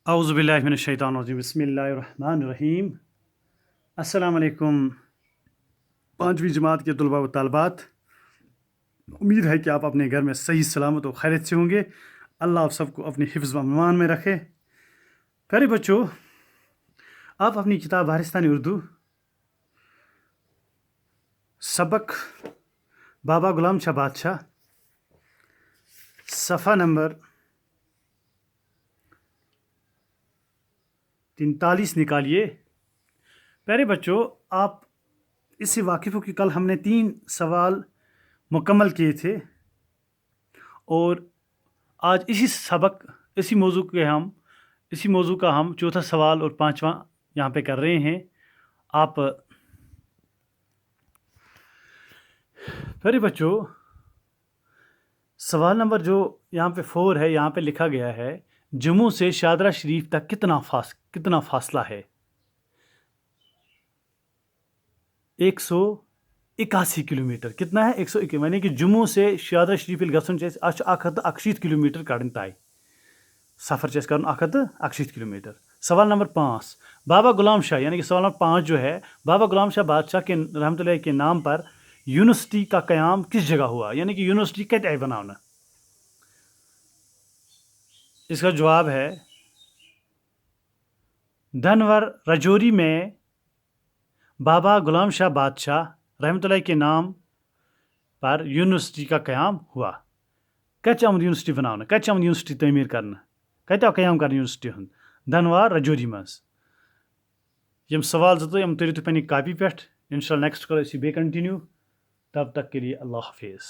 اعوذ باللہ من الشیطان الرجیم بسم اللہ الرحمن الرحیم السلام علیکم پانچویں جماعت کے طلباء و طالبات، امید ہے کہ آپ اپنے گھر میں صحیح سلامت و خیریت سے ہوں گے۔ اللہ آپ سب کو اپنے حفظ و امان میں رکھے۔ پیارے بچوں، آپ اپنی کتاب وارستانی اردو سبق بابا غلام شاہ بادشاہ صفحہ نمبر 43 نکالیے۔ پیارے بچوں، آپ اس سے واقف ہو کہ کل ہم نے 3 سوال مکمل کیے تھے اور آج اسی موضوع کا ہم چوتھا سوال اور 5واں یہاں پہ کر رہے ہیں۔ آپ پیارے بچوں، سوال نمبر جو یہاں پہ 4 ہے، یہاں پہ لکھا گیا ہے جموں سے شادرہ شریف تک کتنا فاصلہ ہے؟ 181 کلومیٹر۔ کتنا ہے؟ 181، یعنی کہ جموں سے شادرہ شریف گژھن چھ 161 کلومیٹر کڑن طے۔ سفر چھ کرن 161 کلومیٹر۔ سوال نمبر 5، بابا غلام شاہ، یعنی کہ سوال نمبر 5 جو ہے، بابا غلام شاہ بادشاہ کے رحمۃ اللہ کے نام پر یونیورسٹی کا قیام کس جگہ ہوا؟ یعنی کہ یونیورسٹی کت آئی بنانا؟ اس کا جواب ہے دھنور رجوری میں بابا غلام شاہ بادشاہ رحمۃ اللہ کے نام پر یونیورسٹی کا قیام ہوا۔ کت آمد یونیورسٹی بنانا؟ کت آمد یونیورسٹی تعمیر کرنا؟ کت آو قیام کرنا یونیورسٹی ہند؟ دھنوار رجوری مز۔ یم سوال یم ترو تھی پنہ کاپی پہ۔ انشاءاللہ نیکسٹ کرو اسی بے کنٹینیو۔ تب تک کے لیے اللہ حافظ۔